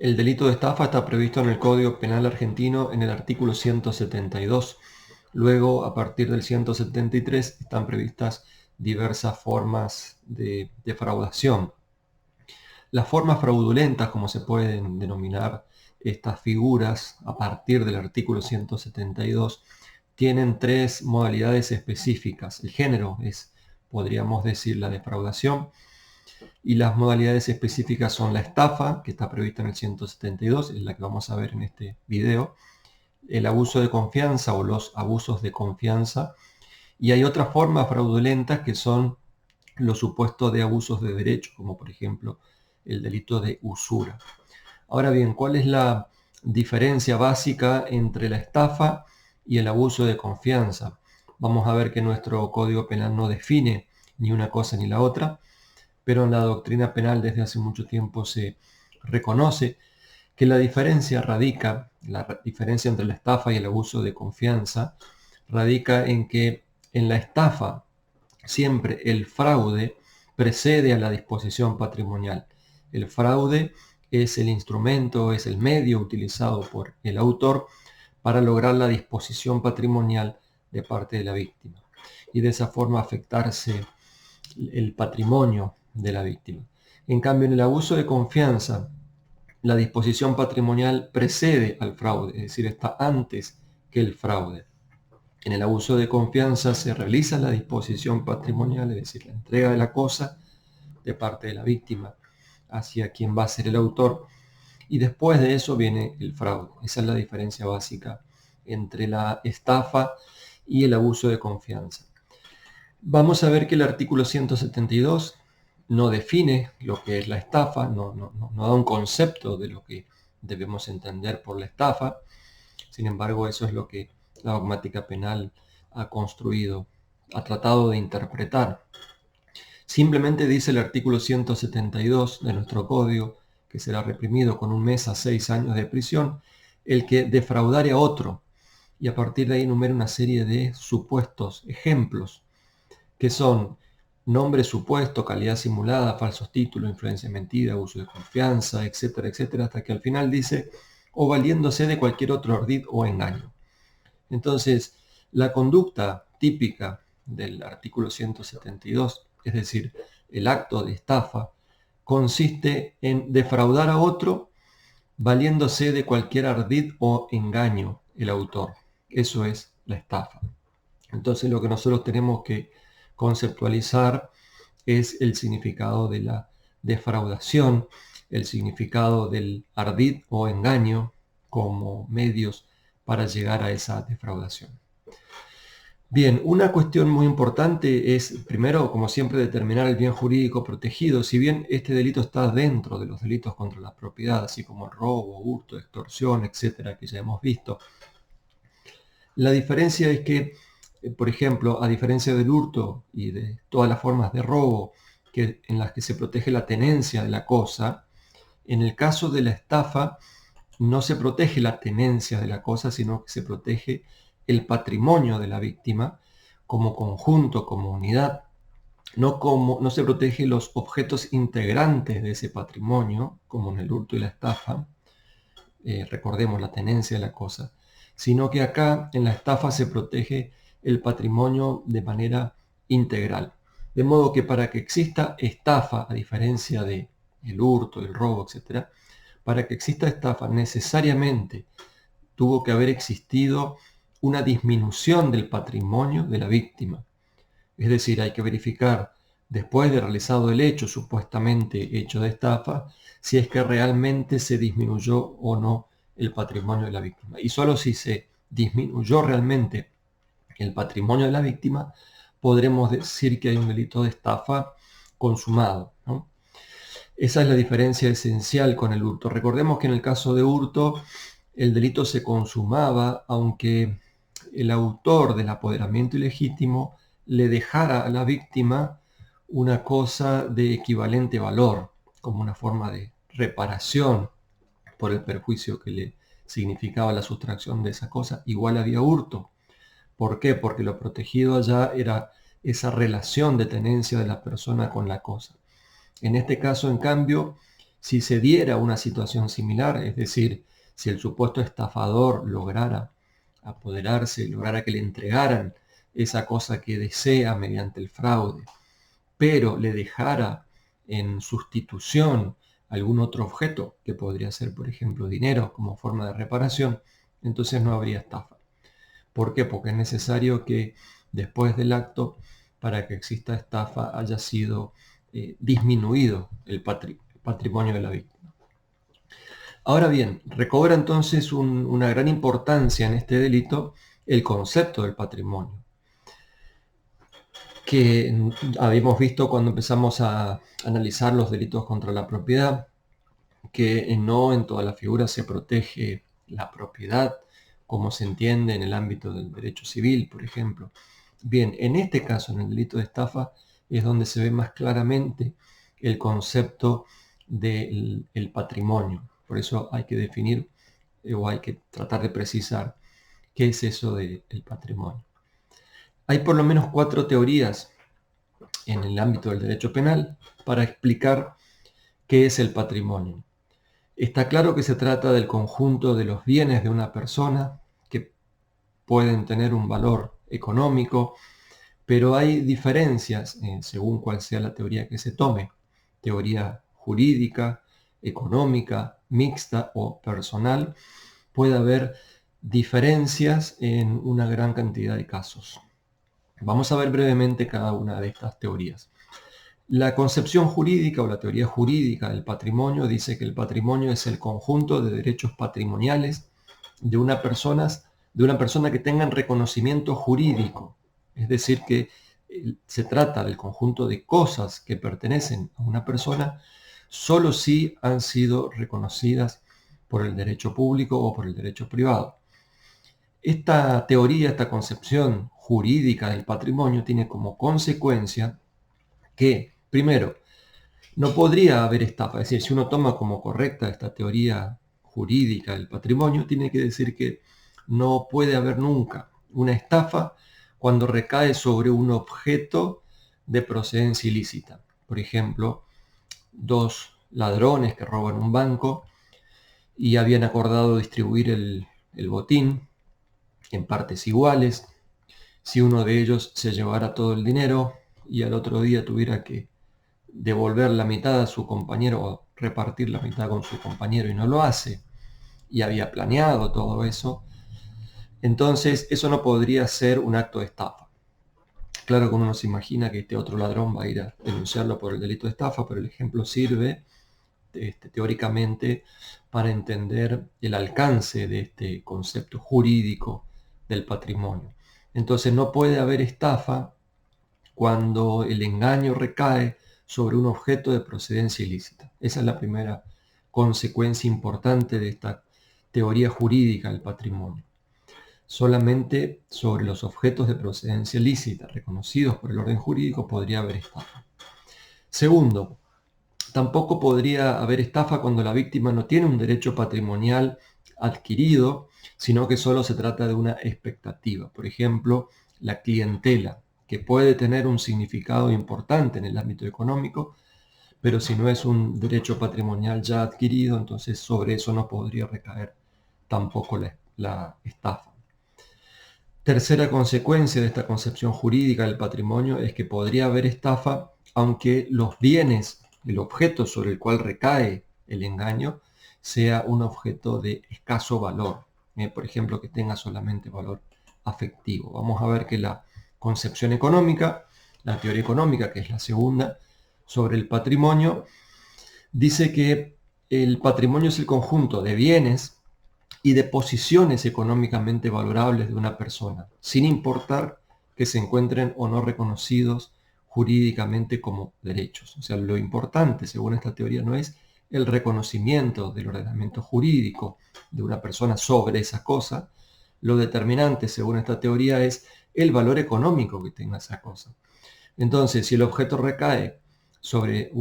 El delito de estafa está previsto en el Código Penal argentino en el artículo 172. Luego, a partir del 173, están previstas diversas formas de defraudación. Las formas fraudulentas, como se pueden denominar estas figuras a partir del artículo 172, tienen tres modalidades específicas. El género es, podríamos decir, la defraudación, y las modalidades específicas son la estafa, que está prevista en el 172, es la que vamos a ver en este video, el abuso de confianza o los abusos de confianza, y hay otras formas fraudulentas que son los supuestos de abusos de derecho, como por ejemplo el delito de usura. Ahora bien, ¿cuál es la diferencia básica entre la estafa y el abuso de confianza? Vamos a ver que nuestro Código Penal no define ni una cosa ni la otra, pero en la doctrina penal desde hace mucho tiempo se reconoce que la diferencia entre la estafa y el abuso de confianza radica en que en la estafa siempre el fraude precede a la disposición patrimonial. El fraude es el instrumento, es el medio utilizado por el autor para lograr la disposición patrimonial de parte de la víctima y de esa forma afectarse el patrimonio de la víctima. En cambio, en el abuso de confianza, la disposición patrimonial precede al fraude, es decir, está antes que el fraude. En el abuso de confianza se realiza la disposición patrimonial, es decir, la entrega de la cosa de parte de la víctima hacia quien va a ser el autor, y después de eso viene el fraude. Esa es la diferencia básica entre la estafa y el abuso de confianza. Vamos a ver que el artículo 172 no define lo que es la estafa, no da un concepto de lo que debemos entender por la estafa. Sin embargo, eso es lo que la dogmática penal ha construido, ha tratado de interpretar. Simplemente dice el artículo 172 de nuestro código que será reprimido con 1 mes a 6 años de prisión el que defraudare a otro, y a partir de ahí enumera una serie de supuestos, ejemplos, que son nombre supuesto, calidad simulada, falsos títulos, influencia mentira, abuso de confianza, etcétera, etcétera, hasta que al final dice, o valiéndose de cualquier otro ardid o engaño. Entonces, la conducta típica del artículo 172, es decir, el acto de estafa, consiste en defraudar a otro valiéndose de cualquier ardid o engaño el autor. Eso es la estafa. Entonces, lo que nosotros tenemos que conceptualizar es el significado de la defraudación, el significado del ardid o engaño como medios para llegar a esa defraudación. Bien, una cuestión muy importante es, primero, como siempre, determinar el bien jurídico protegido. Si bien este delito está dentro de los delitos contra la propiedad, así como el robo, hurto, extorsión, etcétera, que ya hemos visto, la diferencia es que, por ejemplo, a diferencia del hurto y de todas las formas de robo en las que se protege la tenencia de la cosa, en el caso de la estafa no se protege la tenencia de la cosa, sino que se protege el patrimonio de la víctima como conjunto, como unidad. No se protege los objetos integrantes de ese patrimonio, como en el hurto y la estafa, recordemos la tenencia de la cosa, sino que acá en la estafa se protege el patrimonio de manera integral. De modo que para que exista estafa, a diferencia de el hurto, el robo, etc., para que exista estafa necesariamente tuvo que haber existido una disminución del patrimonio de la víctima. Es decir, hay que verificar, después de realizado el hecho, supuestamente hecho de estafa, si es que realmente se disminuyó o no el patrimonio de la víctima. Y solo si se disminuyó realmente el patrimonio de la víctima, podremos decir que hay un delito de estafa consumado, ¿no? Esa es la diferencia esencial con el hurto. Recordemos que en el caso de hurto, el delito se consumaba aunque el autor del apoderamiento ilegítimo le dejara a la víctima una cosa de equivalente valor, como una forma de reparación por el perjuicio que le significaba la sustracción de esa cosa. Igual había hurto. ¿Por qué? Porque lo protegido allá era esa relación de tenencia de la persona con la cosa. En este caso, en cambio, Si se diera una situación similar, es decir, si el supuesto estafador lograra apoderarse, lograra que le entregaran esa cosa que desea mediante el fraude, pero le dejara en sustitución algún otro objeto, que podría ser, por ejemplo, dinero como forma de reparación, entonces no habría estafa. ¿Por qué? Porque es necesario que después del acto, para que exista estafa, haya sido disminuido el patrimonio de la víctima. Ahora bien, recobra entonces una gran importancia en este delito el concepto del patrimonio, que habíamos visto cuando empezamos a analizar los delitos contra la propiedad, que no en todas las figuras se protege la propiedad, como se entiende en el ámbito del derecho civil, por ejemplo. Bien, en este caso, en el delito de estafa, es donde se ve más claramente el concepto del patrimonio. Por eso hay que definir o hay que tratar de precisar qué es eso del patrimonio. Hay por lo menos 4 teorías en el ámbito del derecho penal para explicar qué es el patrimonio. Está claro que se trata del conjunto de los bienes de una persona que pueden tener un valor económico, pero hay diferencias según cuál sea la teoría que se tome. Teoría jurídica, económica, mixta o personal. Puede haber diferencias en una gran cantidad de casos. Vamos a ver brevemente cada una de estas teorías. La concepción jurídica o la teoría jurídica del patrimonio dice que el patrimonio es el conjunto de derechos patrimoniales de una persona que tengan reconocimiento jurídico. Es decir, que se trata del conjunto de cosas que pertenecen a una persona solo si han sido reconocidas por el derecho público o por el derecho privado. Esta teoría, esta concepción jurídica del patrimonio tiene como consecuencia que, primero, no podría haber estafa. Es decir, si uno toma como correcta esta teoría jurídica del patrimonio, tiene que decir que no puede haber nunca una estafa cuando recae sobre un objeto de procedencia ilícita. Por ejemplo, 2 ladrones que roban un banco y habían acordado distribuir el botín en partes iguales. Si uno de ellos se llevara todo el dinero y al otro día tuviera que devolver la mitad a su compañero o repartir la mitad con su compañero y no lo hace, y había planeado todo eso, entonces eso no podría ser un acto de estafa. Claro que uno no se imagina que este otro ladrón va a ir a denunciarlo por el delito de estafa, pero el ejemplo sirve teóricamente para entender el alcance de este concepto jurídico del patrimonio. Entonces no puede haber estafa cuando el engaño recae sobre un objeto de procedencia ilícita. Esa es la primera consecuencia importante de esta teoría jurídica del patrimonio. Solamente sobre los objetos de procedencia ilícita reconocidos por el orden jurídico podría haber estafa. Segundo, tampoco podría haber estafa cuando la víctima no tiene un derecho patrimonial adquirido, sino que solo se trata de una expectativa. Por ejemplo, la clientela, que puede tener un significado importante en el ámbito económico, pero si no es un derecho patrimonial ya adquirido, entonces sobre eso no podría recaer tampoco la estafa. Tercera consecuencia de esta concepción jurídica del patrimonio es que podría haber estafa aunque los bienes, el objeto sobre el cual recae el engaño, sea un objeto de escaso valor. Por ejemplo, que tenga solamente valor afectivo. Vamos a ver que la concepción económica, la teoría económica, que es la segunda, sobre el patrimonio, dice que el patrimonio es el conjunto de bienes y de posiciones económicamente valorables de una persona, sin importar que se encuentren o no reconocidos jurídicamente como derechos. O sea, lo importante, según esta teoría, no es el reconocimiento del ordenamiento jurídico de una persona sobre esa cosa. Lo determinante, según esta teoría, es el valor económico que tenga esa cosa. Entonces, si el objeto recae sobre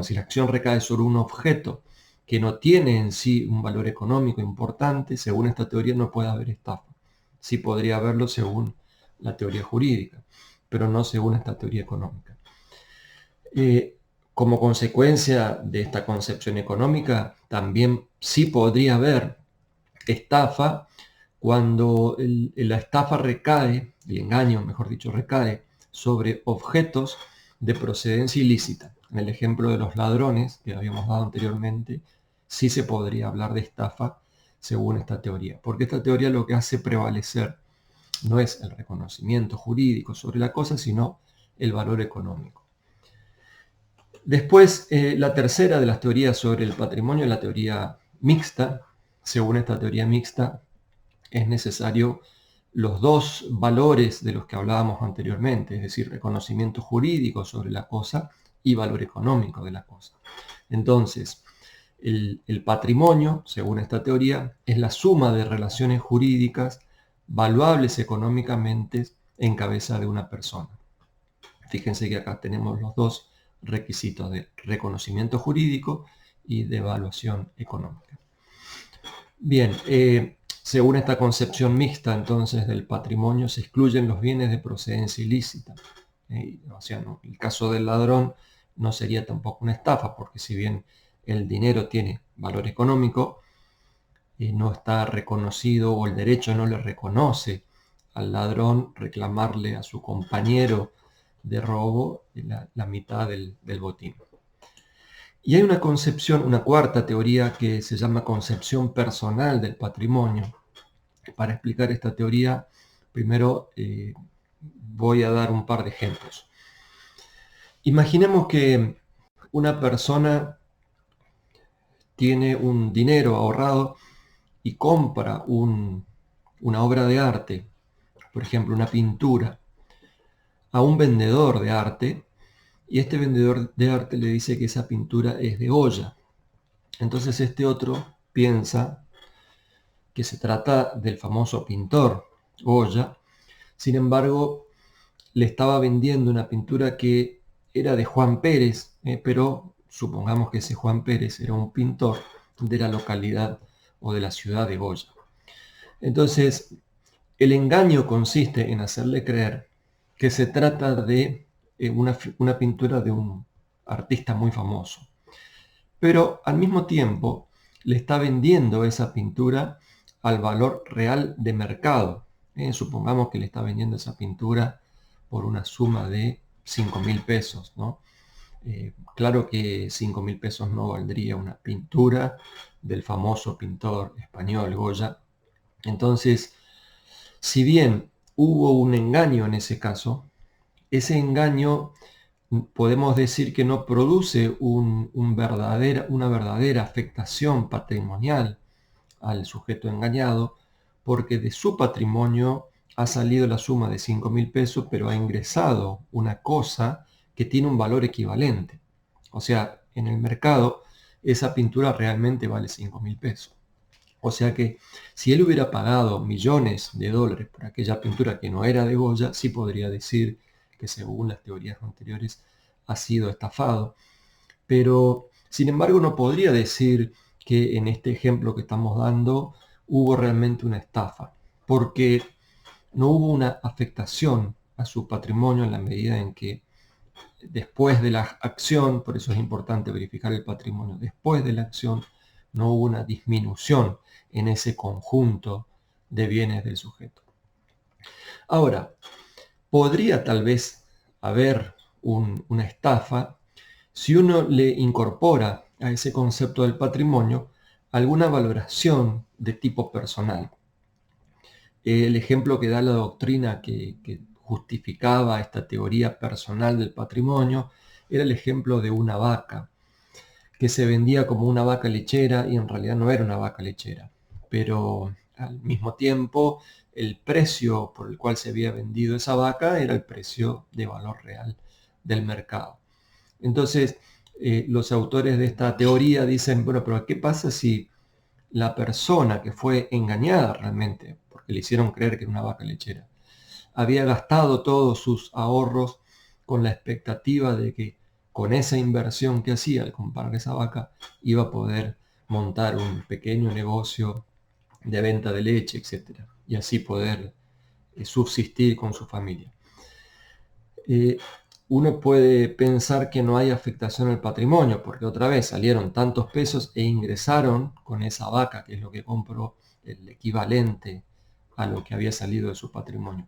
si la acción recae sobre un objeto que no tiene en sí un valor económico importante, según esta teoría no puede haber estafa. Sí podría haberlo según la teoría jurídica, pero no según esta teoría económica. Como consecuencia de esta concepción económica, también sí podría haber estafa cuando la estafa recae, el engaño, mejor dicho, recae sobre objetos de procedencia ilícita. En el ejemplo de los ladrones que habíamos dado anteriormente, sí se podría hablar de estafa según esta teoría, porque esta teoría lo que hace prevalecer no es el reconocimiento jurídico sobre la cosa, sino el valor económico. Después, la tercera de las teorías sobre el patrimonio es la teoría mixta. Según esta teoría mixta, es necesario los dos valores de los que hablábamos anteriormente, es decir, reconocimiento jurídico sobre la cosa y valor económico de la cosa. Entonces, el patrimonio, según esta teoría, es la suma de relaciones jurídicas valuables económicamente en cabeza de una persona. Fíjense que acá tenemos los dos requisitos de reconocimiento jurídico y de evaluación económica. Bien, según esta concepción mixta entonces del patrimonio se excluyen los bienes de procedencia ilícita. O sea, no, el caso del ladrón no sería tampoco una estafa, porque si bien el dinero tiene valor económico, no está reconocido o el derecho no le reconoce al ladrón reclamarle a su compañero de robo la mitad del botín. Y hay una concepción, una cuarta teoría que se llama concepción personal del patrimonio. Para explicar esta teoría, primero voy a dar un par de ejemplos. Imaginemos que una persona tiene un dinero ahorrado y compra una obra de arte, por ejemplo una pintura, a un vendedor de arte, y este vendedor de arte le dice que esa pintura es de Goya. Entonces este otro piensa que se trata del famoso pintor Goya. Sin embargo, le estaba vendiendo una pintura que era de Juan Pérez, pero supongamos que ese Juan Pérez era un pintor de la localidad o de la ciudad de Goya. Entonces, el engaño consiste en hacerle creer que se trata de una pintura de un artista muy famoso. Pero al mismo tiempo le está vendiendo esa pintura al valor real de mercado. Supongamos que le está vendiendo esa pintura por una suma de 5.000 pesos, ¿no? Claro que 5.000 pesos no valdría una pintura del famoso pintor español Goya. Entonces, si bien hubo un engaño en ese caso, ese engaño podemos decir que no produce una verdadera afectación patrimonial al sujeto engañado, porque de su patrimonio ha salido la suma de 5.000 pesos, pero ha ingresado una cosa que tiene un valor equivalente. O sea, en el mercado esa pintura realmente vale 5.000 pesos. O sea que si él hubiera pagado millones de dólares por aquella pintura que no era de Goya, sí podría decir que según las teorías anteriores ha sido estafado. Pero, sin embargo, no podría decir que en este ejemplo que estamos dando hubo realmente una estafa, porque no hubo una afectación a su patrimonio en la medida en que después de la acción, por eso es importante verificar el patrimonio, después de la acción no hubo una disminución en ese conjunto de bienes del sujeto. Ahora, podría tal vez haber una estafa si uno le incorpora a ese concepto del patrimonio alguna valoración de tipo personal. El ejemplo que da la doctrina que justificaba esta teoría personal del patrimonio era el ejemplo de una vaca que se vendía como una vaca lechera y en realidad no era una vaca lechera, pero al mismo tiempo el precio por el cual se había vendido esa vaca era el precio de valor real del mercado. Entonces, los autores de esta teoría dicen, bueno, pero ¿qué pasa si la persona que fue engañada realmente, porque le hicieron creer que era una vaca lechera, había gastado todos sus ahorros con la expectativa de que con esa inversión que hacía al comprar esa vaca iba a poder montar un pequeño negocio de venta de leche, etcétera, y así poder subsistir con su familia? uno puede pensar que no hay afectación al patrimonio, porque otra vez salieron tantos pesos e ingresaron con esa vaca, que es lo que compró, el equivalente a lo que había salido de su patrimonio.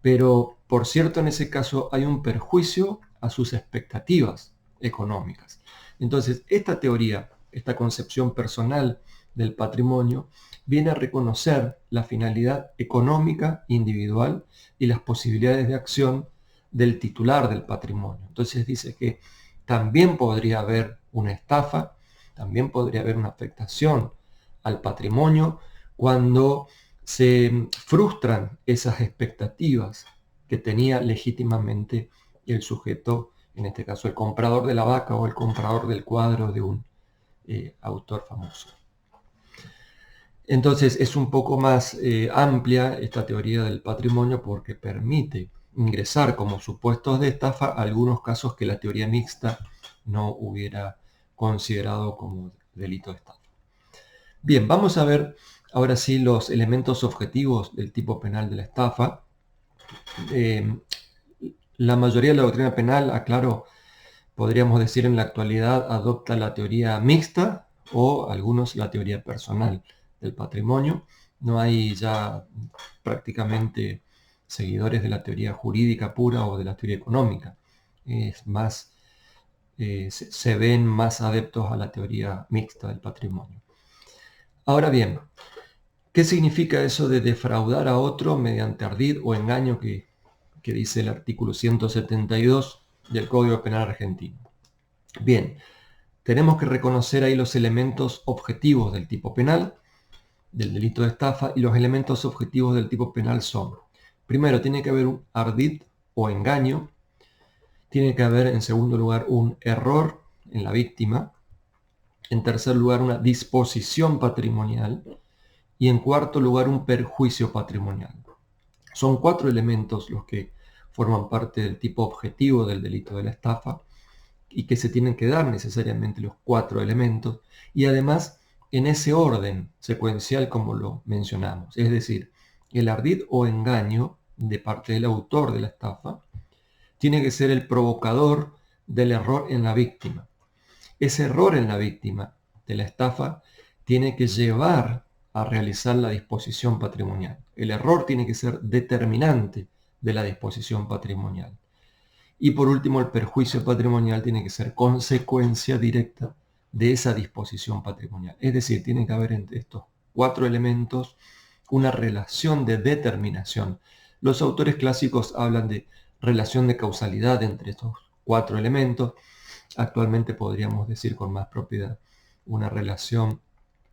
Pero, por cierto, en ese caso hay un perjuicio a sus expectativas económicas. Entonces, esta teoría, esta concepción personal del patrimonio, viene a reconocer la finalidad económica individual y las posibilidades de acción del titular del patrimonio. Entonces dice que también podría haber una estafa, también podría haber una afectación al patrimonio cuando se frustran esas expectativas que tenía legítimamente el sujeto, en este caso el comprador de la vaca o el comprador del cuadro de un autor famoso. Entonces es un poco más amplia esta teoría del patrimonio porque permite ingresar como supuestos de estafa algunos casos que la teoría mixta no hubiera considerado como delito de estafa. Bien, vamos a ver ahora sí los elementos objetivos del tipo penal de la estafa. La mayoría de la doctrina penal, aclaro, podríamos decir en la actualidad, adopta la teoría mixta o algunos la teoría personal del patrimonio. No hay ya prácticamente seguidores de la teoría jurídica pura o de la teoría económica. Es más, se ven más adeptos a la teoría mixta del patrimonio. Ahora bien, ¿qué significa eso de defraudar a otro mediante ardid o engaño que dice el artículo 172 del Código Penal argentino? Bien, tenemos que reconocer ahí los elementos objetivos del tipo penal, del delito de estafa, y los elementos objetivos del tipo penal son: primero, tiene que haber un ardid o engaño; tiene que haber, en segundo lugar, un error en la víctima; en tercer lugar, una disposición patrimonial; y en cuarto lugar, un perjuicio patrimonial. Son 4 elementos los que forman parte del tipo objetivo del delito de la estafa y que se tienen que dar necesariamente los 4 elementos y además en ese orden secuencial como lo mencionamos. Es decir, el ardid o engaño de parte del autor de la estafa tiene que ser el provocador del error en la víctima. Ese error en la víctima de la estafa tiene que llevar a realizar la disposición patrimonial. El error tiene que ser determinante de la disposición patrimonial. Y por último, el perjuicio patrimonial tiene que ser consecuencia directa de esa disposición patrimonial. Es decir, tiene que haber entre estos 4 elementos una relación de determinación. Los autores clásicos hablan de relación de causalidad entre estos 4 elementos. Actualmente podríamos decir con más propiedad una relación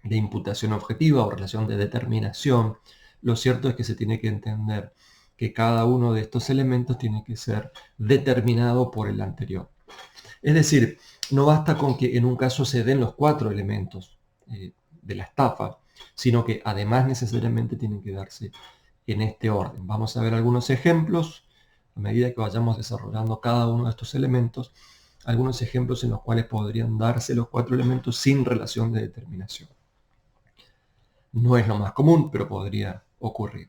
de imputación objetiva o relación de determinación. Lo cierto es que se tiene que entender que cada uno de estos elementos tiene que ser determinado por el anterior. Es decir, no basta con que en un caso se den los 4 elementos de la estafa, sino que además necesariamente tienen que darse en este orden. Vamos a ver algunos ejemplos a medida que vayamos desarrollando cada uno de estos elementos, algunos ejemplos en los cuales podrían darse los 4 elementos sin relación de determinación. No es lo más común, pero podría ocurrir.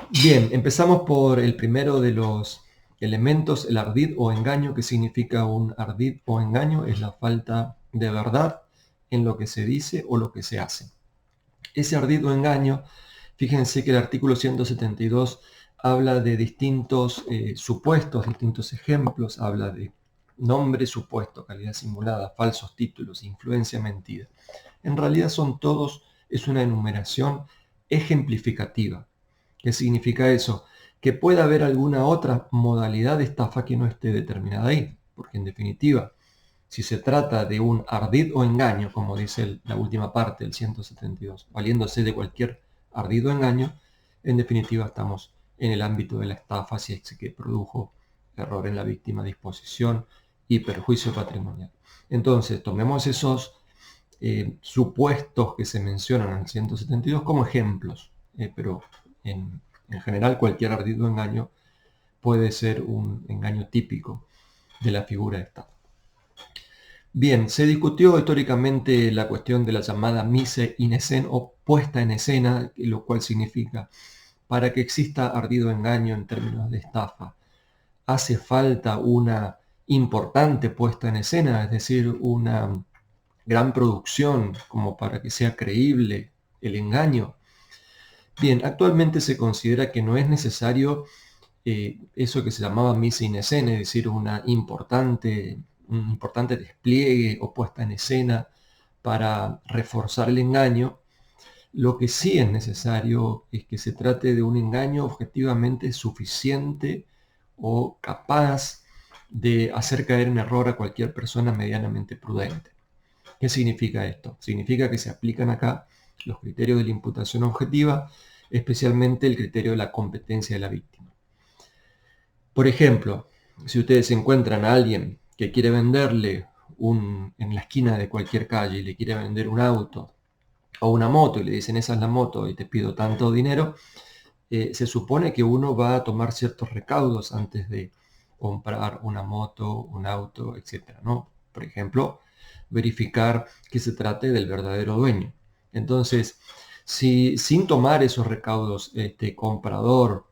Bien, empezamos por el primero de los elementos, el ardid o engaño. ¿Qué significa un ardid o engaño? Es la falta de verdad en lo que se dice o lo que se hace. Ese ardid o engaño, fíjense que el artículo 172 habla de distintos supuestos, distintos ejemplos, habla de nombre supuesto, calidad simulada, falsos títulos, influencia mentida. En realidad son todos, es una enumeración ejemplificativa. ¿Qué significa eso? Que puede haber alguna otra modalidad de estafa que no esté determinada ahí, porque en definitiva, si se trata de un ardid o engaño, como dice la última parte del 172, valiéndose de cualquier ardid o engaño, en definitiva estamos en el ámbito de la estafa si es que produjo error en la víctima, disposición y perjuicio patrimonial. Entonces, tomemos esos supuestos que se mencionan en el 172 como ejemplos, pero en general cualquier ardid o engaño puede ser un engaño típico de la figura de estafa. Bien, se discutió históricamente la cuestión de la llamada mise in scène o puesta en escena, lo cual significa, para que exista ardid o engaño en términos de estafa, hace falta una importante puesta en escena, es decir, una gran producción como para que sea creíble el engaño. Bien, actualmente se considera que no es necesario eso que se llamaba mise en escena, es decir, un importante despliegue o puesta en escena para reforzar el engaño. Lo que sí es necesario es que se trate de un engaño objetivamente suficiente o capaz de hacer caer en error a cualquier persona medianamente prudente. ¿Qué significa esto? Significa que se aplican acá los criterios de la imputación objetiva, especialmente el criterio de la competencia de la víctima. Por ejemplo, si ustedes encuentran a alguien que quiere venderle en la esquina de cualquier calle y le quiere vender un auto o una moto y le dicen esa es la moto y te pido tanto dinero, se supone que uno va a tomar ciertos recaudos antes de comprar una moto, un auto, etc., ¿no? Por ejemplo, verificar que se trate del verdadero dueño. Entonces, si sin tomar esos recaudos este comprador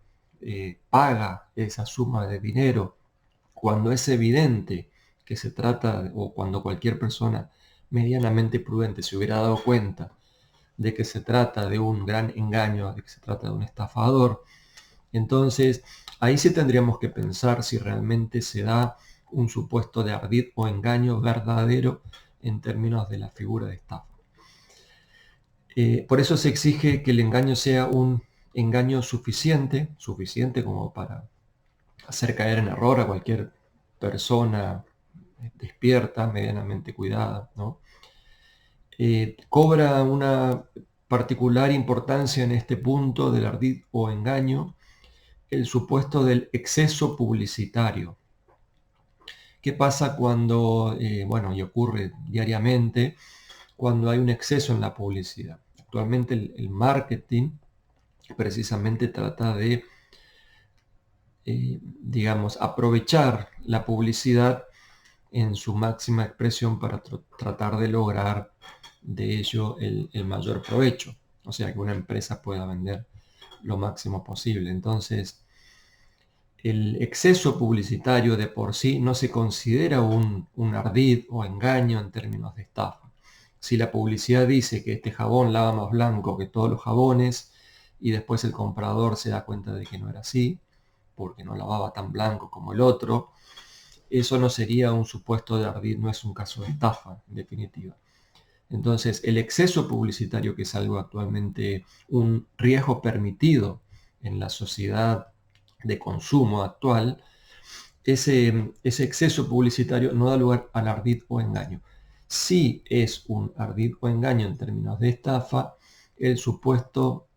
paga esa suma de dinero, cuando es evidente que se trata, o cuando cualquier persona medianamente prudente se hubiera dado cuenta de que se trata de un gran engaño, de que se trata de un estafador, entonces ahí sí tendríamos que pensar si realmente se da un supuesto de ardid o engaño verdadero en términos de la figura de estafa. Por eso se exige que el engaño sea un engaño suficiente como para hacer caer en error a cualquier persona despierta, medianamente cuidada, ¿no? Cobra una particular importancia en este punto del ardid o engaño el supuesto del exceso publicitario. ¿Qué pasa cuando, y ocurre diariamente, cuando hay un exceso en la publicidad? Actualmente el marketing precisamente trata de, aprovechar la publicidad en su máxima expresión para tratar de lograr de ello el mayor provecho. O sea, que una empresa pueda vender lo máximo posible. Entonces, el exceso publicitario de por sí no se considera un ardid o engaño en términos de estafa. Si la publicidad dice que este jabón lava más blanco que todos los jabones y después el comprador se da cuenta de que no era así, porque no lavaba tan blanco como el otro, eso no sería un supuesto de ardid, no es un caso de estafa, en definitiva. Entonces, el exceso publicitario, que es algo actualmente un riesgo permitido en la sociedad de consumo actual, ese exceso publicitario no da lugar al ardid o engaño. Sí es un ardid o engaño en términos de estafa el supuesto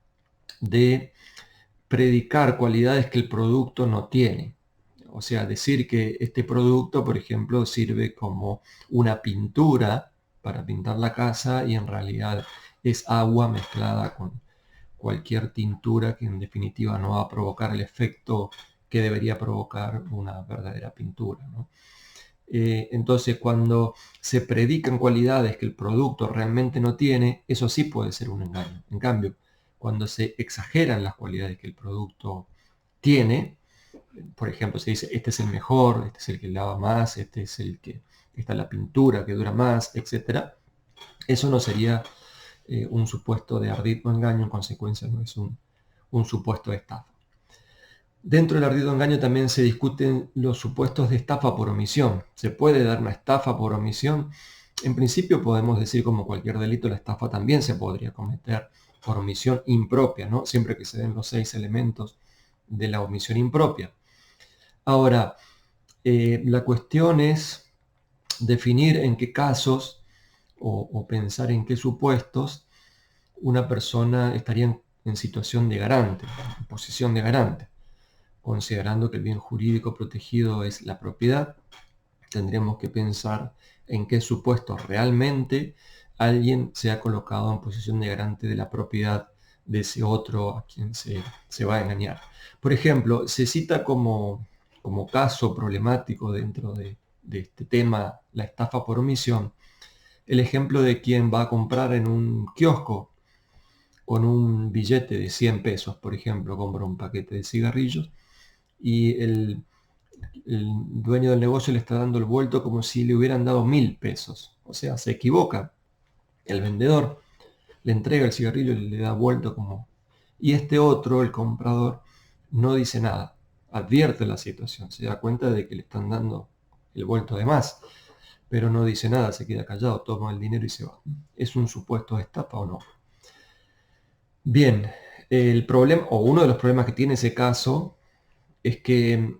de predicar cualidades que el producto no tiene. O sea, decir que este producto, por ejemplo, sirve como una pintura para pintar la casa y en realidad es agua mezclada con cualquier tintura que en definitiva no va a provocar el efecto que debería provocar una verdadera pintura, ¿no? Entonces, cuando se predican cualidades que el producto realmente no tiene, eso sí puede ser un engaño. En cambio, cuando se exageran las cualidades que el producto tiene, por ejemplo, se dice, este es el mejor, este es el que lava más, este es el que, esta es la pintura que dura más, etc. Eso no sería un supuesto de ardid o engaño, en consecuencia no es un supuesto de estafa. Dentro del ardido engaño también se discuten los supuestos de estafa por omisión. ¿Se puede dar una estafa por omisión? En principio podemos decir, como cualquier delito, la estafa también se podría cometer por omisión impropia, ¿no? Siempre que se den los 6 elementos de la omisión impropia. Ahora, la cuestión es definir en qué casos o pensar en qué supuestos una persona estaría en situación de garante, en posición de garante. Considerando que el bien jurídico protegido es la propiedad, tendríamos que pensar en qué supuestos realmente alguien se ha colocado en posición de garante de la propiedad de ese otro a quien se va a engañar. Por ejemplo, se cita como caso problemático dentro de este tema, la estafa por omisión, el ejemplo de quien va a comprar en un kiosco con un billete de 100 pesos, por ejemplo, compra un paquete de cigarrillos y el dueño del negocio le está dando el vuelto como si le hubieran dado 1.000 pesos. O sea, se equivoca. El vendedor le entrega el cigarrillo y le da vuelto como... Y este otro, el comprador, no dice nada. Advierte la situación, se da cuenta de que le están dando el vuelto de más, pero no dice nada, se queda callado, toma el dinero y se va. ¿Es un supuesto de estafa o no? Bien, el problema, o uno de los problemas que tiene ese caso, es que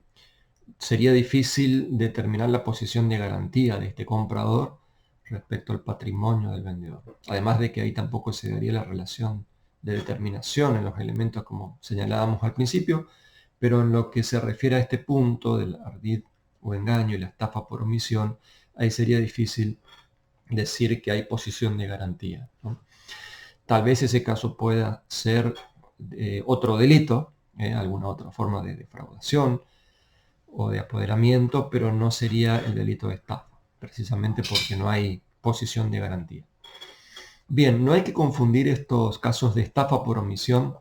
sería difícil determinar la posición de garantía de este comprador respecto al patrimonio del vendedor. Además de que ahí tampoco se daría la relación de determinación en los elementos como señalábamos al principio, pero en lo que se refiere a este punto del ardid o engaño y la estafa por omisión, ahí sería difícil decir que hay posición de garantía, ¿no? Tal vez ese caso pueda ser otro delito, alguna otra forma de defraudación o de apoderamiento, pero no sería el delito de estafa, precisamente porque no hay posición de garantía. Bien, no hay que confundir estos casos de estafa por omisión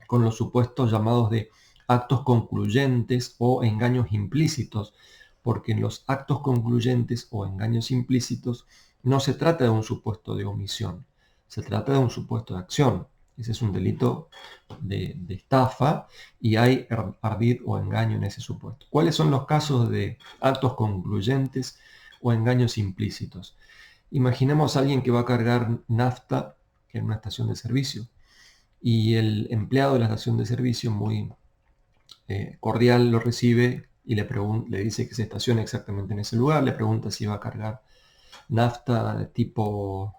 con los supuestos llamados de actos concluyentes o engaños implícitos, porque en los actos concluyentes o engaños implícitos no se trata de un supuesto de omisión, se trata de un supuesto de acción. Ese es un delito de estafa y hay ardid o engaño en ese supuesto. ¿Cuáles son los casos de actos concluyentes o engaños implícitos? Imaginemos a alguien que va a cargar nafta en una estación de servicio y el empleado de la estación de servicio muy cordial lo recibe y le dice que se estacione exactamente en ese lugar, le pregunta si va a cargar nafta de tipo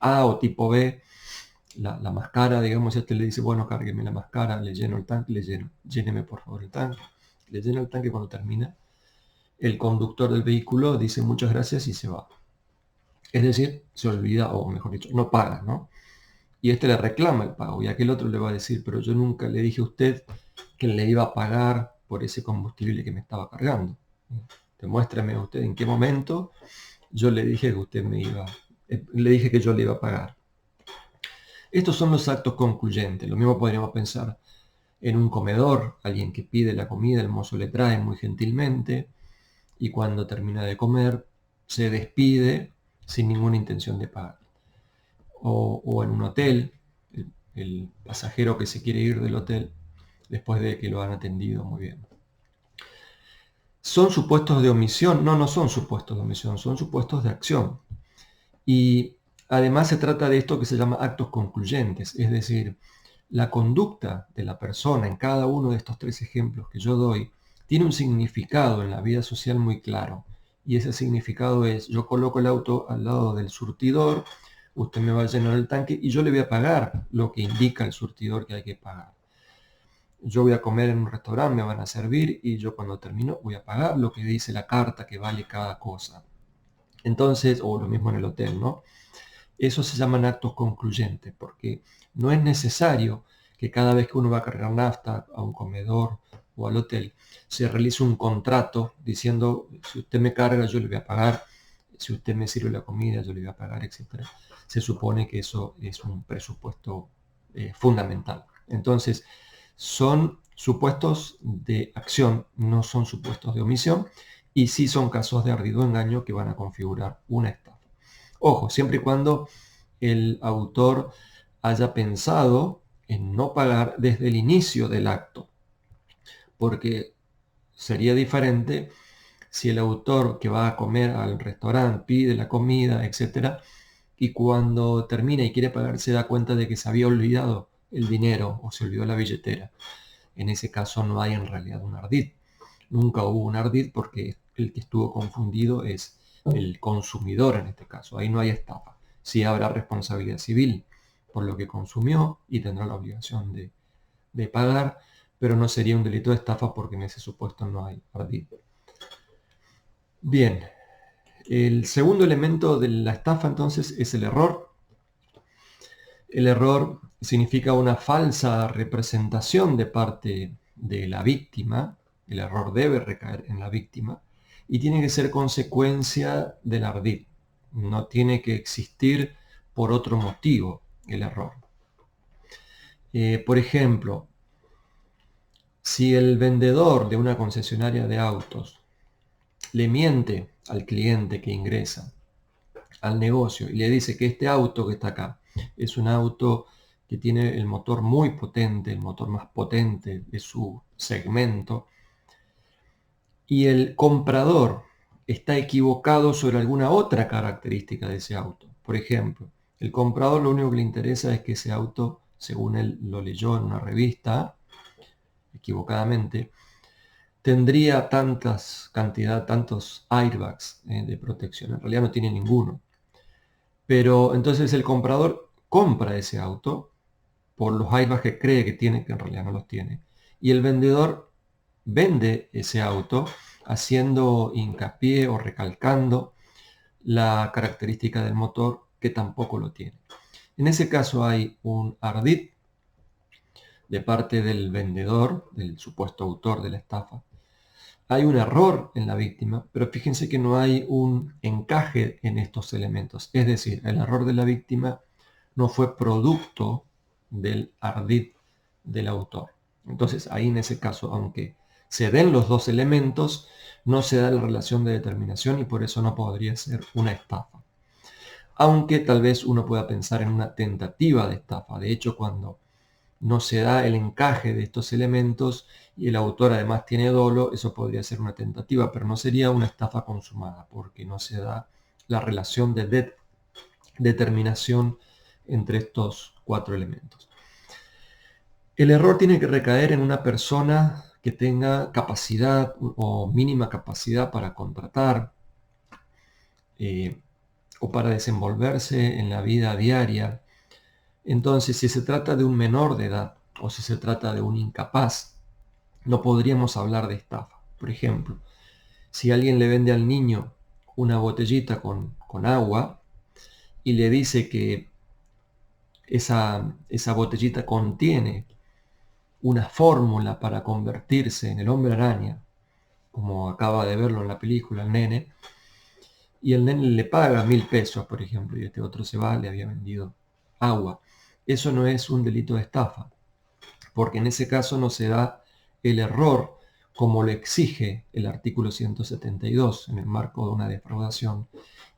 A o tipo B, la más cara, digamos, y este le dice, bueno, cárgueme la más cara, le lleno el tanque, lléneme por favor el tanque, le llena el tanque. Cuando termina, el conductor del vehículo dice muchas gracias y se va. Es decir, se olvida, o mejor dicho, no paga, ¿no? Y este le reclama el pago y aquel otro le va a decir, pero yo nunca le dije a usted que le iba a pagar por ese combustible que me estaba cargando. Demuéstrame usted en qué momento yo le dije que usted le dije que yo le iba a pagar. Estos son los actos concluyentes. Lo mismo podríamos pensar en un comedor, alguien que pide la comida, el mozo le trae muy gentilmente y cuando termina de comer se despide sin ninguna intención de pagar. O en un hotel, el pasajero que se quiere ir del hotel después de que lo han atendido muy bien. ¿Son supuestos de omisión? No, no son supuestos de omisión, son supuestos de acción. Y además se trata de esto que se llama actos concluyentes, es decir, la conducta de la persona en cada uno de estos tres ejemplos que yo doy tiene un significado en la vida social muy claro. Y ese significado es, yo coloco el auto al lado del surtidor, usted me va a llenar el tanque y yo le voy a pagar lo que indica el surtidor que hay que pagar. Yo voy a comer en un restaurante, me van a servir y yo cuando termino voy a pagar lo que dice la carta que vale cada cosa. Entonces, o lo mismo en el hotel, ¿no? Eso se llaman actos concluyentes, porque no es necesario que cada vez que uno va a cargar nafta a un comedor o al hotel, se realice un contrato diciendo, si usted me carga, yo le voy a pagar, si usted me sirve la comida, yo le voy a pagar, etc. Se supone que eso es un presupuesto fundamental. Entonces, son supuestos de acción, no son supuestos de omisión, y sí son casos de ardido engaño que van a configurar una estafa. Ojo, siempre y cuando el autor haya pensado en no pagar desde el inicio del acto, porque sería diferente si el autor que va a comer al restaurante pide la comida, etc., y cuando termina y quiere pagar se da cuenta de que se había olvidado el dinero o se olvidó la billetera. En ese caso no hay en realidad un ardid. Nunca hubo un ardid porque el que estuvo confundido es el consumidor en este caso. Ahí no hay estafa. Sí habrá responsabilidad civil por lo que consumió y tendrá la obligación de pagar, pero no sería un delito de estafa porque en ese supuesto no hay ardid. Bien, el segundo elemento de la estafa entonces es el error. El error significa una falsa representación de parte de la víctima. El error debe recaer en la víctima y tiene que ser consecuencia del ardid. No tiene que existir por otro motivo el error. Por ejemplo, Si el vendedor de una concesionaria de autos le miente al cliente que ingresa al negocio y le dice que este auto que está acá es un auto que tiene el motor muy potente, el motor más potente de su segmento, y el comprador está equivocado sobre alguna otra característica de ese auto. Por ejemplo, el comprador lo único que le interesa es que ese auto, según él lo leyó en una revista, equivocadamente, tendría tantos airbags de protección. En realidad no tiene ninguno. Pero entonces el comprador compra ese auto por los airbags que cree que tiene, que en realidad no los tiene. Y el vendedor vende ese auto haciendo hincapié o recalcando la característica del motor que tampoco lo tiene. En ese caso hay un ardid de parte del vendedor, del supuesto autor de la estafa. Hay un error en la víctima, pero fíjense que no hay un encaje en estos elementos. Es decir, el error de la víctima no fue producto del ardid del autor. Entonces, ahí en ese caso, aunque se den los dos elementos, no se da la relación de determinación y por eso no podría ser una estafa. Aunque tal vez uno pueda pensar en una tentativa de estafa. De hecho, cuando no se da el encaje de estos elementos y el autor además tiene dolo, eso podría ser una tentativa, pero no sería una estafa consumada porque no se da la relación de determinación entre estos cuatro elementos. El error tiene que recaer en una persona que tenga capacidad o mínima capacidad para contratar o para desenvolverse en la vida diaria. Entonces, si se trata de un menor de edad o si se trata de un incapaz, no podríamos hablar de estafa. Por ejemplo, si alguien le vende al niño una botellita con agua y le dice que esa botellita contiene una fórmula para convertirse en el hombre araña, como acaba de verlo en la película el nene, y el nene le paga 1.000 pesos, por ejemplo, y este otro se va, le había vendido agua. Eso no es un delito de estafa, porque en ese caso no se da el error como lo exige el artículo 172 en el marco de una defraudación.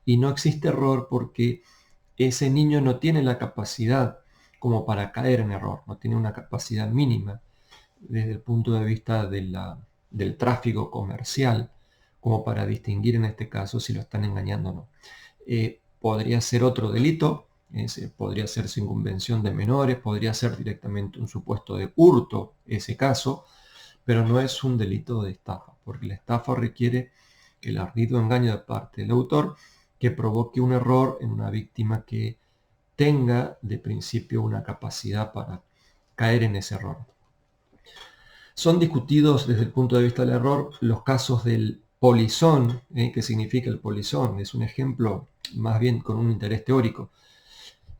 Y no existe error porque ese niño no tiene la capacidad como para caer en error, no tiene una capacidad mínima desde el punto de vista del tráfico comercial, como para distinguir en este caso si lo están engañando o no. Podría ser otro delito, podría ser circunvención de menores, podría ser directamente un supuesto de hurto ese caso, pero no es un delito de estafa, porque la estafa requiere el ardido engaño de parte del autor que provoque un error en una víctima que tenga de principio una capacidad para caer en ese error. Son discutidos desde el punto de vista del error los casos del polizón. ¿Qué significa el polizón? Es un ejemplo más bien con un interés teórico.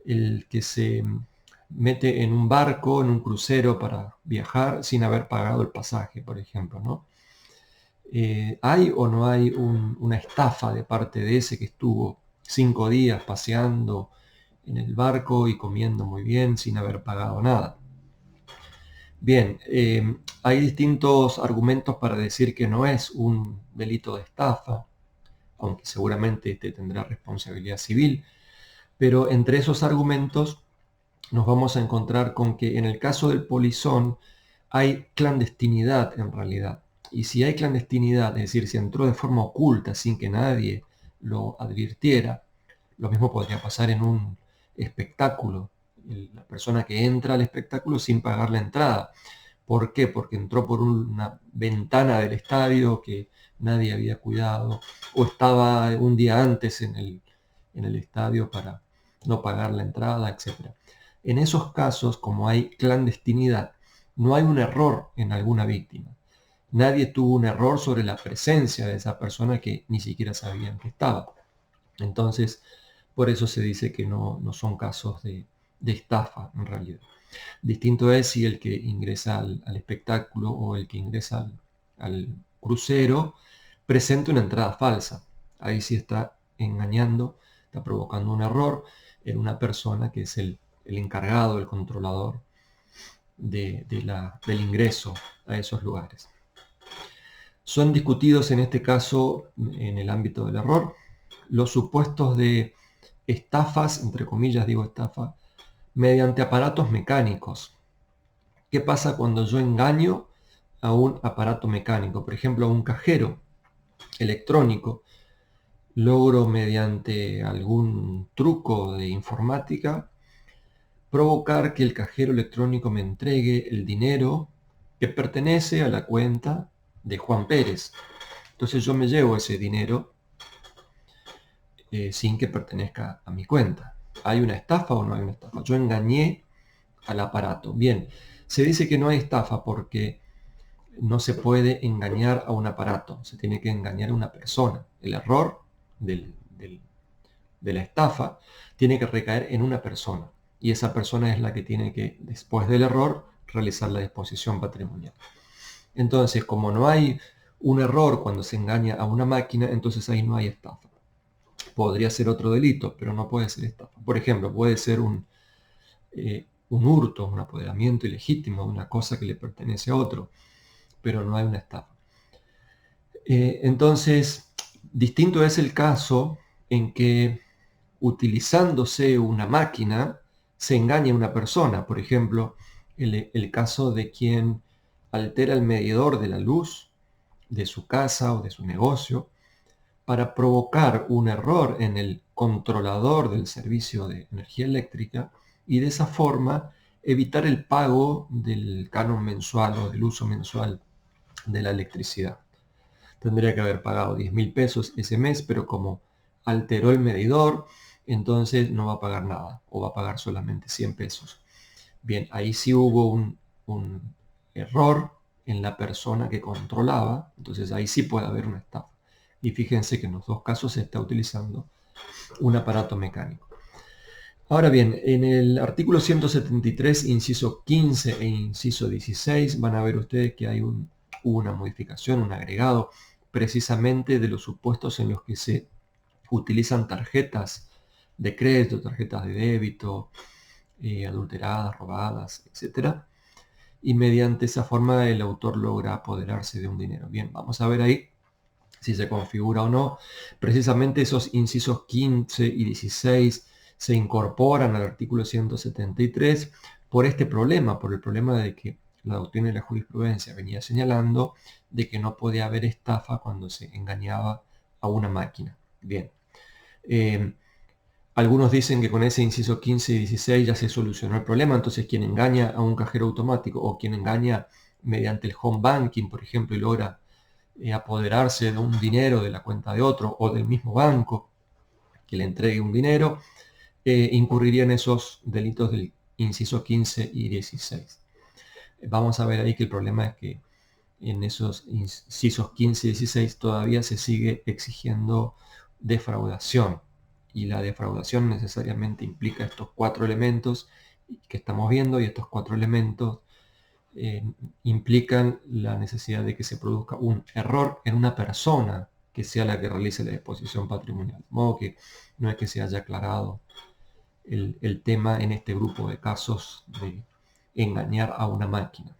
El que se mete en un barco, en un crucero para viajar sin haber pagado el pasaje, por ejemplo, ¿no? ¿Hay o no hay una estafa de parte de ese que estuvo 5 días paseando en el barco y comiendo muy bien sin haber pagado nada? Bien, hay distintos argumentos para decir que no es un delito de estafa, aunque seguramente este tendrá responsabilidad civil, pero entre esos argumentos nos vamos a encontrar con que en el caso del polizón hay clandestinidad en realidad. Y si hay clandestinidad, es decir, si entró de forma oculta sin que nadie lo advirtiera, lo mismo podría pasar en un espectáculo. La persona que entra al espectáculo sin pagar la entrada. ¿Por qué? Porque entró por una ventana del estadio que nadie había cuidado o estaba un día antes en el estadio para no pagar la entrada, etc. En esos casos, como hay clandestinidad, no hay un error en alguna víctima. Nadie tuvo un error sobre la presencia de esa persona que ni siquiera sabían que estaba. Entonces, por eso se dice que no son casos de estafa en realidad. Distinto es si el que ingresa al espectáculo o el que ingresa al crucero presenta una entrada falsa. Ahí sí está engañando, está provocando un error en una persona que es el encargado, el controlador del ingreso a esos lugares. Son discutidos en este caso, en el ámbito del error, los supuestos de estafas, entre comillas digo estafa, mediante aparatos mecánicos. ¿Qué pasa cuando yo engaño a un aparato mecánico? Por ejemplo, a un cajero electrónico. Logro mediante algún truco de informática provocar que el cajero electrónico me entregue el dinero que pertenece a la cuenta de Juan Pérez. Entonces yo me llevo ese dinero sin que pertenezca a mi cuenta. ¿Hay una estafa o no hay una estafa? Yo engañé al aparato. Bien, se dice que no hay estafa porque no se puede engañar a un aparato, se tiene que engañar a una persona. El error de la estafa tiene que recaer en una persona y esa persona es la que tiene que, después del error, realizar la disposición patrimonial. Entonces, como no hay un error cuando se engaña a una máquina, entonces ahí no hay estafa. Podría ser otro delito, pero no puede ser estafa. Por ejemplo, puede ser un hurto, un apoderamiento ilegítimo de una cosa que le pertenece a otro, pero no hay una estafa. Entonces, distinto es el caso en que utilizándose una máquina se engaña a una persona. Por ejemplo, el caso de quien altera el medidor de la luz de su casa o de su negocio para provocar un error en el controlador del servicio de energía eléctrica y de esa forma evitar el pago del canon mensual o del uso mensual de la electricidad. Tendría que haber pagado 10.000 pesos ese mes, pero como alteró el medidor, entonces no va a pagar nada o va a pagar solamente 100 pesos. Bien, ahí sí hubo un error en la persona que controlaba, entonces ahí sí puede haber una estafa. Y fíjense que en los dos casos se está utilizando un aparato mecánico. Ahora bien, en el artículo 173, inciso 15 e inciso 16, van a ver ustedes que hay una modificación, un agregado, precisamente de los supuestos en los que se utilizan tarjetas de crédito, tarjetas de débito, adulteradas, robadas, etc. Y mediante esa forma el autor logra apoderarse de un dinero. Bien, vamos a ver ahí si se configura o no. Precisamente esos incisos 15 y 16 se incorporan al artículo 173 por este problema, por el problema de que la doctrina y la jurisprudencia venía señalando de que no podía haber estafa cuando se engañaba a una máquina. Bien. Algunos dicen que con ese inciso 15 y 16 ya se solucionó el problema, entonces quien engaña a un cajero automático o quien engaña mediante el home banking, por ejemplo, y logra apoderarse de un dinero de la cuenta de otro o del mismo banco que le entregue un dinero, incurriría en esos delitos del inciso 15 y 16. Vamos a ver ahí que el problema es que en esos incisos 15 y 16 todavía se sigue exigiendo defraudación y la defraudación necesariamente implica estos 4 elementos que estamos viendo y estos 4 elementos implican la necesidad de que se produzca un error en una persona que sea la que realice la disposición patrimonial. De modo que no es que se haya aclarado el tema en este grupo de casos de engañar a una máquina.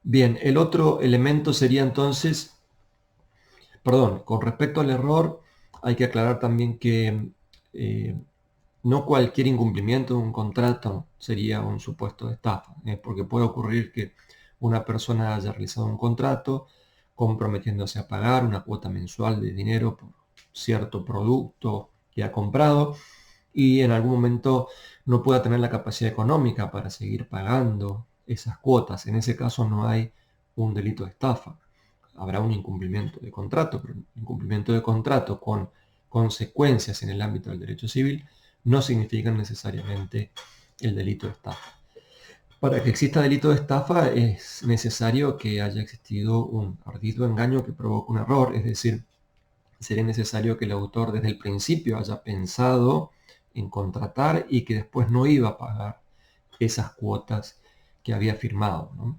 Bien, el otro elemento sería entonces, perdón, con respecto al error, hay que aclarar también que no cualquier incumplimiento de un contrato sería un supuesto de estafa, porque puede ocurrir que una persona haya realizado un contrato comprometiéndose a pagar una cuota mensual de dinero por cierto producto que ha comprado y en algún momento no pueda tener la capacidad económica para seguir pagando esas cuotas. En ese caso no hay un delito de estafa. Habrá un incumplimiento de contrato, pero un incumplimiento de contrato con consecuencias en el ámbito del derecho civil no significan necesariamente el delito de estafa. Para que exista delito de estafa es necesario que haya existido un ardido engaño que provoque un error, es decir, sería necesario que el autor desde el principio haya pensado en contratar y que después no iba a pagar esas cuotas que había firmado, ¿no?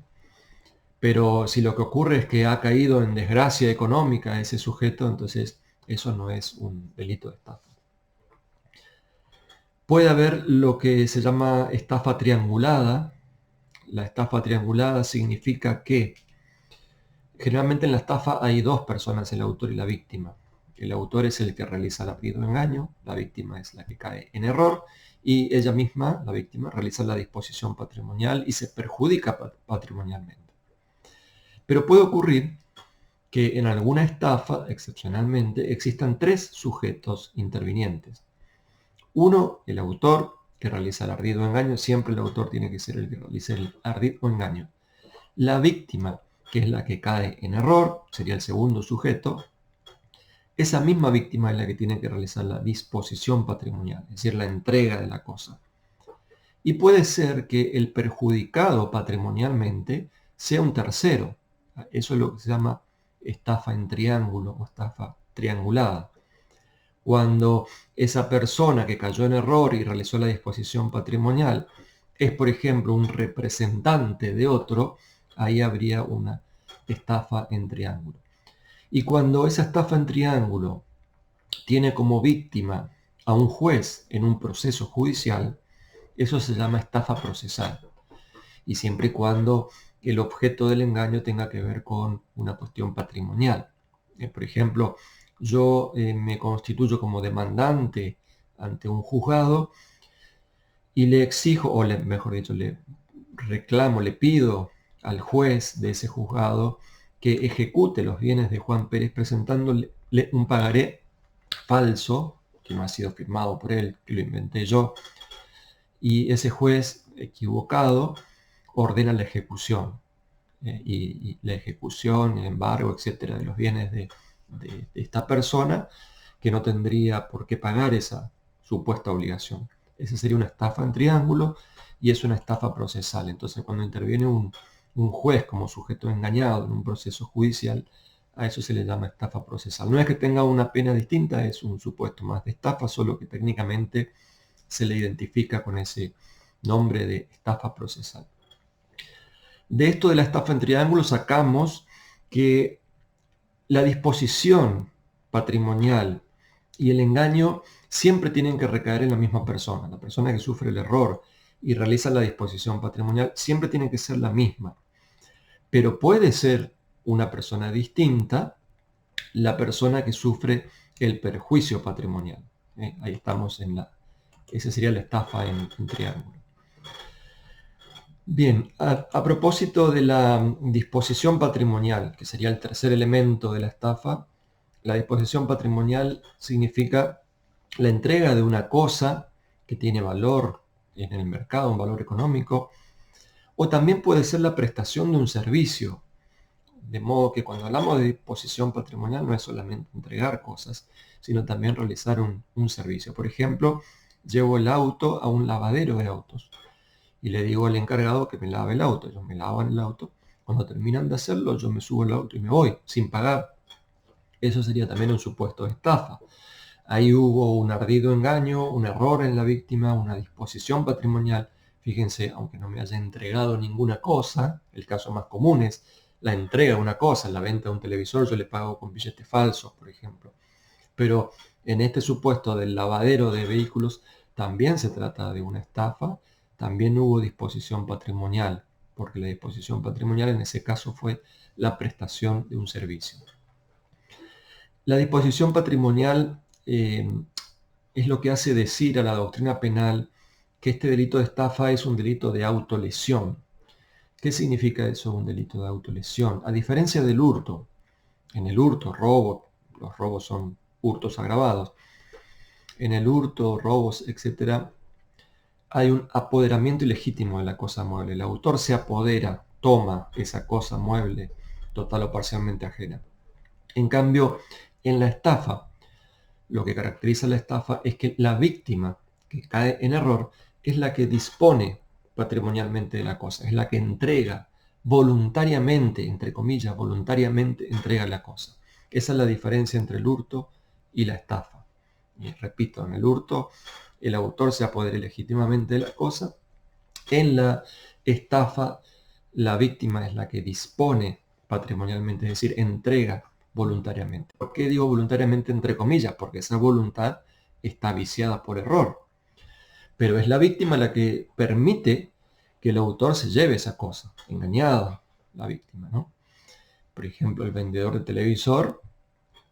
Pero si lo que ocurre es que ha caído en desgracia económica ese sujeto, entonces eso no es un delito de estafa. Puede haber lo que se llama estafa triangulada, la estafa triangulada significa que generalmente en la estafa hay dos personas, el autor y la víctima. El autor es el que realiza el ardido engaño, la víctima es la que cae en error y ella misma, la víctima, realiza la disposición patrimonial y se perjudica patrimonialmente. Pero puede ocurrir que en alguna estafa, excepcionalmente, existan tres sujetos intervinientes. Uno, el autor, que realiza el ardido engaño. Siempre el autor tiene que ser el que realice el ardido engaño. La víctima, que es la que cae en error, sería el segundo sujeto. Esa misma víctima es la que tiene que realizar la disposición patrimonial, es decir, la entrega de la cosa. Y puede ser que el perjudicado patrimonialmente sea un tercero. Eso es lo que se llama estafa en triángulo o estafa triangulada. Cuando esa persona que cayó en error y realizó la disposición patrimonial es, por ejemplo, un representante de otro, ahí habría una estafa en triángulo. Y cuando esa estafa en triángulo tiene como víctima a un juez en un proceso judicial, eso se llama estafa procesal. Y siempre y cuando el objeto del engaño tenga que ver con una cuestión patrimonial. Por ejemplo, yo me constituyo como demandante ante un juzgado y le exijo, o mejor dicho, le reclamo, le pido al juez de ese juzgado que ejecute los bienes de Juan Pérez presentándole un pagaré falso, que no ha sido firmado por él, que lo inventé yo, y ese juez equivocado ordena la ejecución. Y la ejecución, el embargo, etcétera, de los bienes de esta persona que no tendría por qué pagar esa supuesta obligación. Esa sería una estafa en triángulo y es una estafa procesal. Entonces, cuando interviene un juez como sujeto engañado en un proceso judicial, a eso se le llama estafa procesal. No es que tenga una pena distinta, es un supuesto más de estafa, solo que técnicamente se le identifica con ese nombre de estafa procesal. De esto de la estafa en triángulo sacamos que la disposición patrimonial y el engaño siempre tienen que recaer en la misma persona. La persona que sufre el error y realiza la disposición patrimonial siempre tiene que ser la misma. Pero puede ser una persona distinta la persona que sufre el perjuicio patrimonial. Ahí estamos esa sería la estafa en triángulo. Bien, a propósito de la disposición patrimonial, que sería el tercer elemento de la estafa, la disposición patrimonial significa la entrega de una cosa que tiene valor en el mercado, un valor económico, o también puede ser la prestación de un servicio. De modo que cuando hablamos de disposición patrimonial no es solamente entregar cosas, sino también realizar un servicio. Por ejemplo, llevo el auto a un lavadero de autos y le digo al encargado que me lave el auto. Ellos me lavan el auto. Cuando terminan de hacerlo, yo me subo al auto y me voy sin pagar. Eso sería también un supuesto de estafa. Ahí hubo un ardido engaño, un error en la víctima, una disposición patrimonial. Fíjense, aunque no me haya entregado ninguna cosa, el caso más común es la entrega de una cosa, la venta de un televisor, yo le pago con billetes falsos, por ejemplo. Pero en este supuesto del lavadero de vehículos también se trata de una estafa. También hubo disposición patrimonial, porque la disposición patrimonial en ese caso fue la prestación de un servicio. La disposición patrimonial es lo que hace decir a la doctrina penal que este delito de estafa es un delito de autolesión. ¿Qué significa eso, un delito de autolesión? A diferencia del hurto, en el hurto, robo, los robos son hurtos agravados, en el hurto, robos, etc., hay un apoderamiento ilegítimo de la cosa mueble. El autor se apodera, toma esa cosa mueble, total o parcialmente ajena. En cambio, en la estafa, lo que caracteriza la estafa es que la víctima que cae en error es la que dispone patrimonialmente de la cosa, es la que entrega voluntariamente, entre comillas, voluntariamente entrega la cosa. Esa es la diferencia entre el hurto y la estafa. Y repito, en el hurto el autor se apodera legítimamente de la cosa. En la estafa la víctima es la que dispone patrimonialmente, es decir, entrega voluntariamente. ¿Por qué digo voluntariamente entre comillas? Porque esa voluntad está viciada por error. Pero es la víctima la que permite que el autor se lleve esa cosa, engañada la víctima, ¿no? Por ejemplo, el vendedor de televisor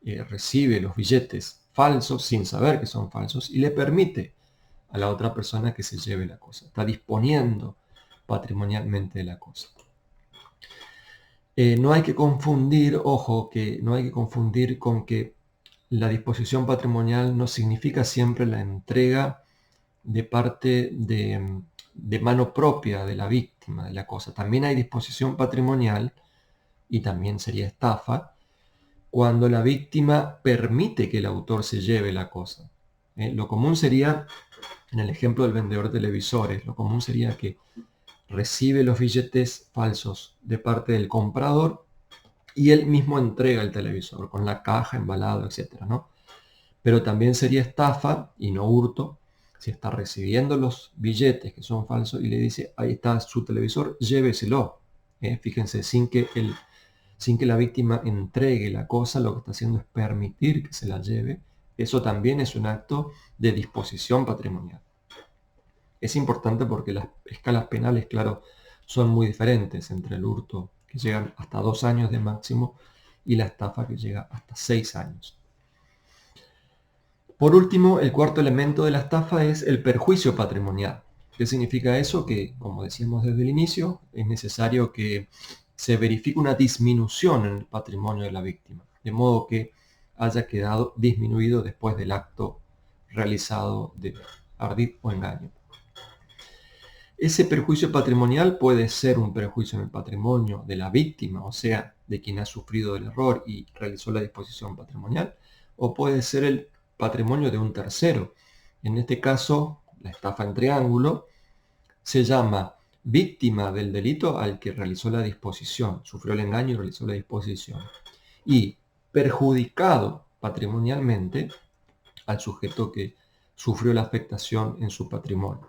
recibe los billetes falsos sin saber que son falsos y le permite a la otra persona que se lleve la cosa. Está disponiendo patrimonialmente de la cosa. No hay que confundir, ojo, que no hay que confundir con que la disposición patrimonial no significa siempre la entrega de parte de mano propia de la víctima de la cosa. También hay disposición patrimonial, y también sería estafa, cuando la víctima permite que el autor se lleve la cosa. Lo común sería, en el ejemplo del vendedor de televisores, lo común sería que recibe los billetes falsos de parte del comprador y él mismo entrega el televisor con la caja, embalado, etc., ¿no? Pero también sería estafa y no hurto si está recibiendo los billetes que son falsos y le dice, ahí está su televisor, lléveselo. Fíjense, sin que la víctima entregue la cosa, lo que está haciendo es permitir que se la lleve. Eso también es un acto de disposición patrimonial. Es importante porque las escalas penales, claro, son muy diferentes entre el hurto, que llegan hasta 2 años de máximo, y la estafa, que llega hasta 6 años. Por último, el cuarto elemento de la estafa es el perjuicio patrimonial. ¿Qué significa eso? Que, como decíamos desde el inicio, es necesario que se verifique una disminución en el patrimonio de la víctima, de modo que haya quedado disminuido después del acto realizado de ardid o engaño. Ese perjuicio patrimonial puede ser un perjuicio en el patrimonio de la víctima, o sea, de quien ha sufrido el error y realizó la disposición patrimonial, o puede ser el patrimonio de un tercero. En este caso, la estafa en triángulo se llama víctima del delito al que realizó la disposición, sufrió el engaño y realizó la disposición, y perjudicado patrimonialmente al sujeto que sufrió la afectación en su patrimonio.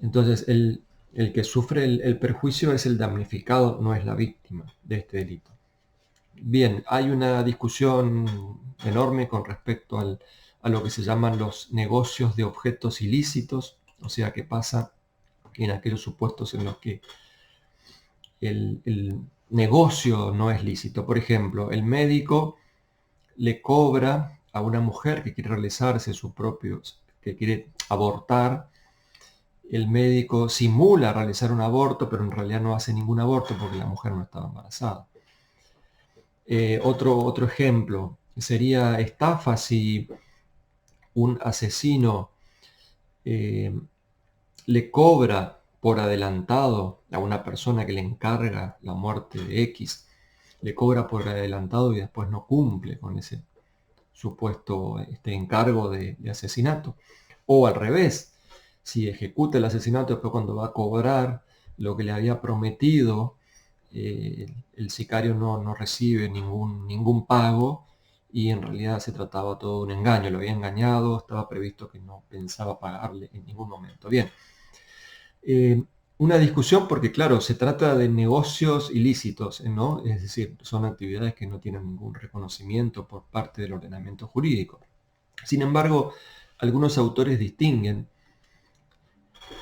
Entonces, el que sufre el perjuicio es el damnificado, no es la víctima de este delito. Bien, hay una discusión enorme con respecto a lo que se llaman los negocios de objetos ilícitos, o sea, qué pasa en aquellos supuestos en los que el negocio no es lícito. Por ejemplo, el médico le cobra a una mujer que quiere realizarse que quiere abortar. El médico simula realizar un aborto, pero en realidad no hace ningún aborto porque la mujer no estaba embarazada. Otro ejemplo sería estafa si un asesino le cobra por adelantado a una persona que le encarga la muerte de X, le cobra por adelantado y después no cumple con ese supuesto encargo de asesinato. O al revés, si ejecuta el asesinato, después cuando va a cobrar lo que le había prometido, el sicario no recibe ningún pago y en realidad se trataba todo de un engaño, lo había engañado, estaba previsto que no pensaba pagarle en ningún momento. Bien, una discusión porque claro, se trata de negocios ilícitos, ¿no? Es decir, son actividades que no tienen ningún reconocimiento por parte del ordenamiento jurídico. Sin embargo, algunos autores distinguen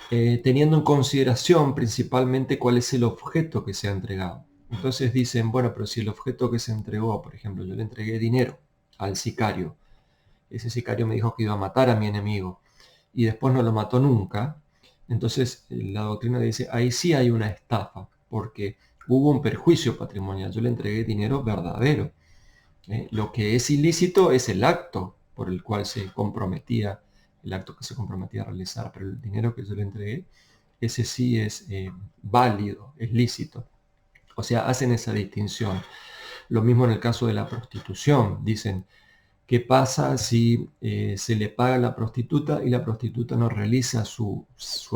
teniendo en consideración principalmente cuál es el objeto que se ha entregado. Entonces dicen, bueno, pero si el objeto que se entregó, por ejemplo, yo le entregué dinero al sicario, ese sicario me dijo que iba a matar a mi enemigo y después no lo mató nunca, entonces la doctrina dice, ahí sí hay una estafa, porque hubo un perjuicio patrimonial, yo le entregué dinero verdadero. Lo que es ilícito es el acto por el cual se comprometía, el acto que se comprometía a realizar, pero el dinero que yo le entregué, ese sí es válido, es lícito. O sea, hacen esa distinción. Lo mismo en el caso de la prostitución. Dicen, ¿qué pasa si se le paga a la prostituta y la prostituta no realiza su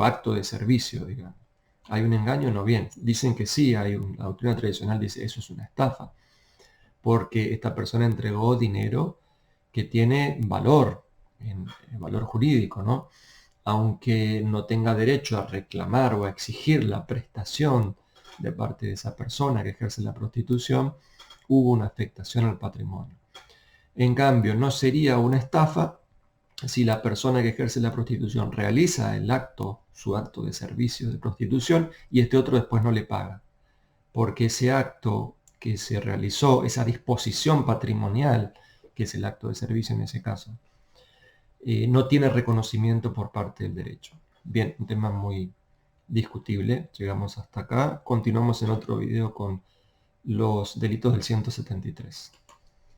acto de servicio, digamos? ¿Hay un engaño? No, bien. Dicen que sí, la doctrina tradicional dice eso es una estafa, porque esta persona entregó dinero que tiene valor, valor jurídico, ¿no? Aunque no tenga derecho a reclamar o a exigir la prestación de parte de esa persona que ejerce la prostitución, hubo una afectación al patrimonio. En cambio, no sería una estafa si la persona que ejerce la prostitución realiza el acto, su acto de servicio de prostitución, y este otro después no le paga, porque ese acto que se realizó, esa disposición patrimonial, que es el acto de servicio en ese caso, no tiene reconocimiento por parte del derecho. Bien, un tema muy discutible. Llegamos hasta acá. Continuamos en otro video con los delitos del 173.